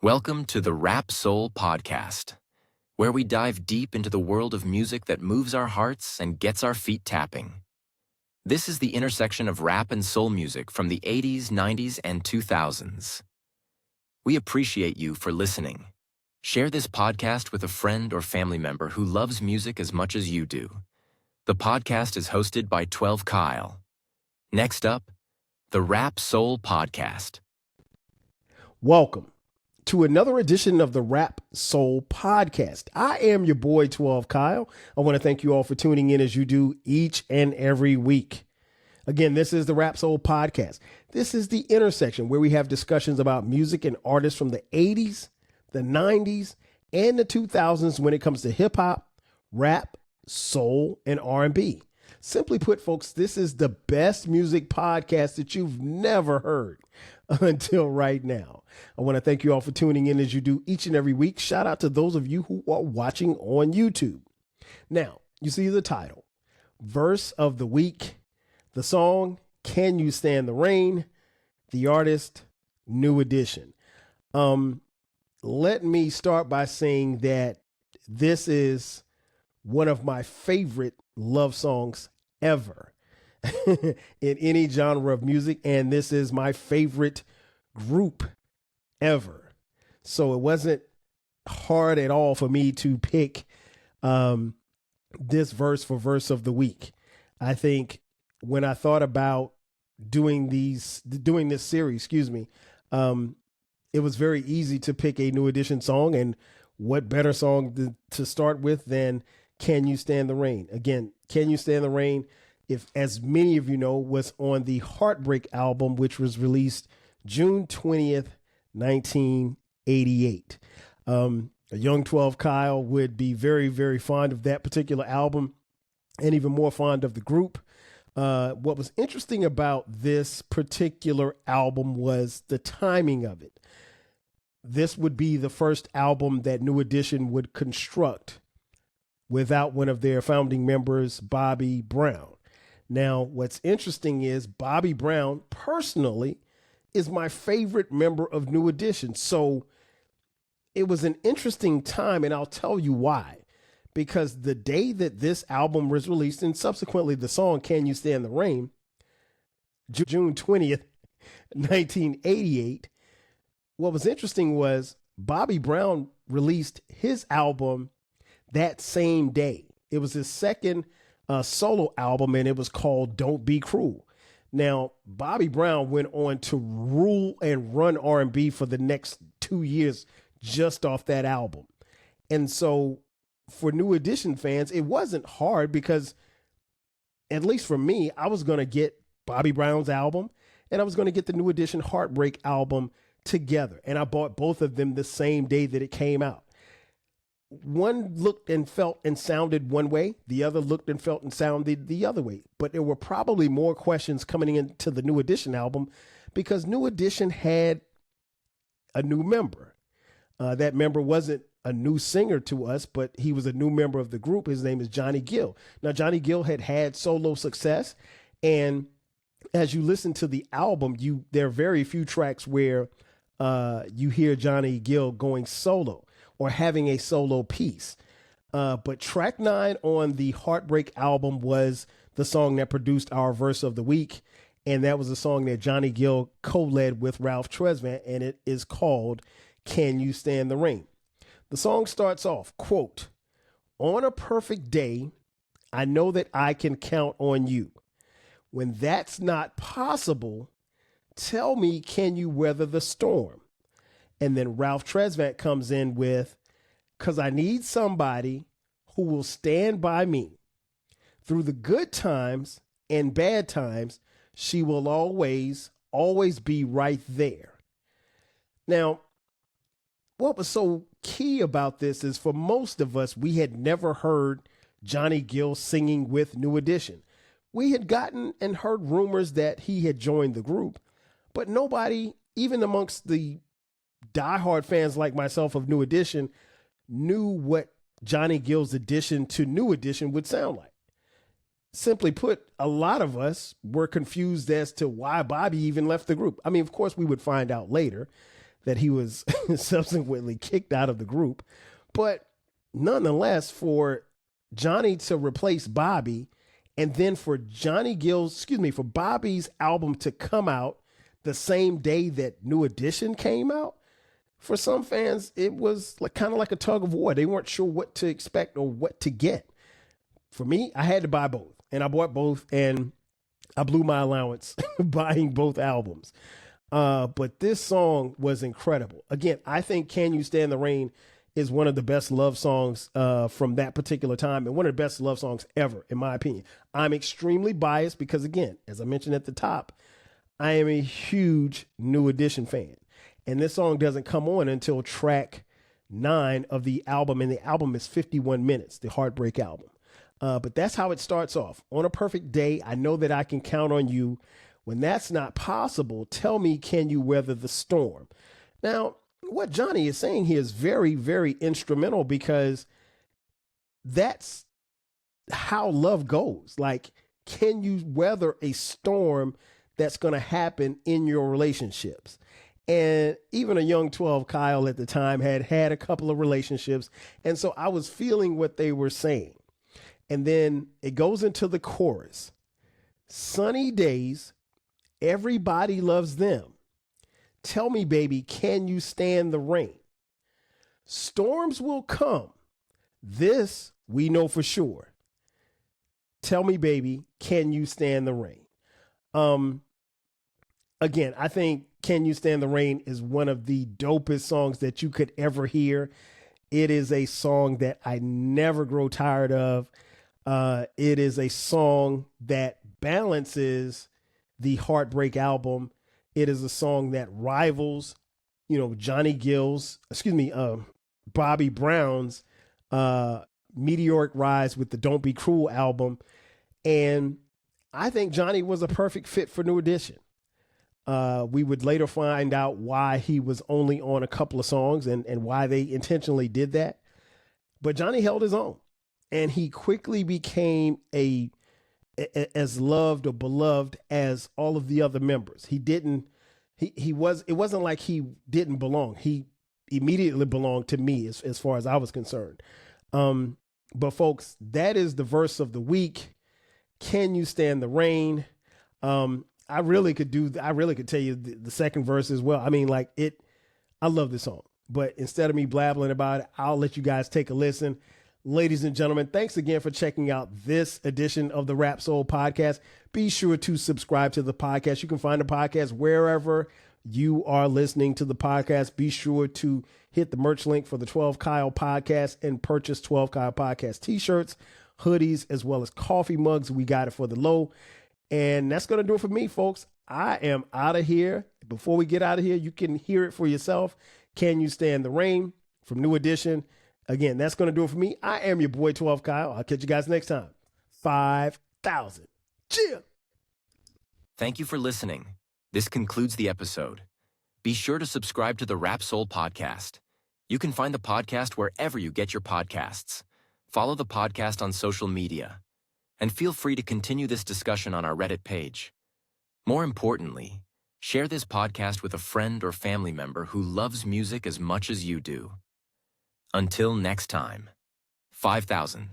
Welcome to the Rap Soul Podcast, where we dive deep into the world of music that moves our hearts and gets our feet tapping. This is the intersection of rap and soul music from the 80s, 90s, and 2000s. We appreciate you for listening. Share this podcast with a friend or family member who loves music as much as you do. The podcast is hosted by 12 Kyle. Next up, the Rap Soul Podcast. Welcome to another edition of the Rap Soul Podcast. I am your boy 12 Kyle. I want to thank you all for tuning in as you do each and every week. Again, this is the Rap Soul Podcast. This is the intersection where we have discussions about music and artists from the 80s, the 90s, and the 2000s when it comes to hip hop, rap, soul, and R&B. Simply put, folks, this is the best music podcast that you've never heard until right now. I want to thank you all for tuning in as you do each and every week. Shout out to those of you who are watching on YouTube. Now, you see the title, Verse of the Week, the song, Can You Stand the Rain, the artist, New Edition. Let me start by saying that this is one of my favorite love songs ever in any genre of music. And this is my favorite group ever. So it wasn't hard at all for me to pick this verse for verse of the week. I think when I thought about doing this series, it was very easy to pick a New Edition song. And what better song to start with than Can You Stand the Rain? Again, Can You Stand the Rain, if as many of you know, was on the Heartbreak album, which was released June 20th, 1988. A young 12 Kyle would be very, very fond of that particular album and even more fond of the group. What was interesting about this particular album was the timing of it. This would be the first album that New Edition would construct without one of their founding members, Bobby Brown. Now, what's interesting is Bobby Brown personally is my favorite member of New Edition. So it was an interesting time, and I'll tell you why. Because the day that this album was released, and subsequently the song Can You Stand the Rain, June 20th, 1988, what was interesting was Bobby Brown released his album that same day. It was his second solo album, and it was called Don't Be Cruel. Now, Bobby Brown went on to rule and run R&B for the next 2 years just off that album. And so for New Edition fans, it wasn't hard because, at least for me, I was going to get Bobby Brown's album and I was going to get the New Edition Heartbreak album together. And I bought both of them the same day that it came out. One looked and felt and sounded one way. The other looked and felt and sounded the other way. But there were probably more questions coming into the New Edition album because New Edition had a new member. That member wasn't a new singer to us, but he was a new member of the group. His name is Johnny Gill. Now, Johnny Gill had solo success. And as you listen to the album, there are very few tracks where you hear Johnny Gill going solo or having a solo piece. But track 9 on the Heartbreak album was the song that produced our verse of the week. And that was a song that Johnny Gill co-led with Ralph Tresvant, and it is called Can You Stand the Rain? The song starts off, quote, "On a perfect day, I know that I can count on you. When that's not possible, tell me, can you weather the storm?" And then Ralph Tresvant comes in with, "'Cause I need somebody who will stand by me. Through the good times and bad times, she will always, always be right there." Now, what was so key about this is for most of us, we had never heard Johnny Gill singing with New Edition. We had gotten and heard rumors that he had joined the group, but nobody, even amongst the diehard fans like myself of New Edition, knew what Johnny Gill's addition to New Edition would sound like. Simply put, a lot of us were confused as to why Bobby even left the group. I mean, of course, we would find out later. that he was subsequently kicked out of the group. But nonetheless, for Johnny to replace Bobby, and then for for Bobby's album to come out the same day that New Edition came out, for some fans, it was like kind of like a tug of war. They weren't sure what to expect or what to get. For me, I had to buy both, and I bought both, and I blew my allowance buying both albums. But this song was incredible. Again, I think Can You Stand the Rain is one of the best love songs from that particular time, and one of the best love songs ever, in my opinion. I'm extremely biased because, again, as I mentioned at the top, I am a huge New Edition fan. And this song doesn't come on until track 9 of the album, and the album is 51 minutes, the Heartbreak album. But that's how it starts off. On a perfect day, I know that I can count on you. When that's not possible, tell me, can you weather the storm? Now, what Johnny is saying here is very, very instrumental, because that's how love goes. Like, can you weather a storm that's going to happen in your relationships? And even a young 12 Kyle at the time had a couple of relationships. And so I was feeling what they were saying. And then it goes into the chorus. Sunny days, everybody loves them. Tell me, baby, can you stand the rain? Storms will come. This we know for sure. Tell me, baby, can you stand the rain? Again, I think Can You Stand the Rain is one of the dopest songs that you could ever hear. It is a song that I never grow tired of. It is a song that balances the Heartbreak album. It is a song that rivals, Johnny Gill's, Bobby Brown's meteoric rise with the Don't Be Cruel album. And I think Johnny was a perfect fit for New Edition. We would later find out why he was only on a couple of songs and why they intentionally did that. But Johnny held his own, and he quickly became as loved or beloved as all of the other members. It wasn't like he didn't belong. He immediately belonged to me as far as I was concerned. But folks, that is the verse of the week. Can You Stand the Rain? I really could tell you the second verse as well. I mean, I love this song, but instead of me blabbling about it, I'll let you guys take a listen. Ladies and gentlemen, thanks again for checking out this edition of the Rap Soul Podcast. Be sure to subscribe to the podcast. You can find the podcast wherever you are listening to the podcast. Be sure to hit the merch link for the 12 Kyle podcast and purchase 12 Kyle podcast t-shirts, hoodies, as well as coffee mugs. We got it for the low. And that's going to do it for me, folks. I am out of here. Before we get out of here, you can hear it for yourself. Can You Stand the Rain from New Edition? Again, that's going to do it for me. I am your boy, 12 Kyle. I'll catch you guys next time. 5,000. Cheer. Thank you for listening. This concludes the episode. Be sure to subscribe to the Rap Soul Podcast. You can find the podcast wherever you get your podcasts. Follow the podcast on social media. And feel free to continue this discussion on our Reddit page. More importantly, share this podcast with a friend or family member who loves music as much as you do. Until next time, 5,000.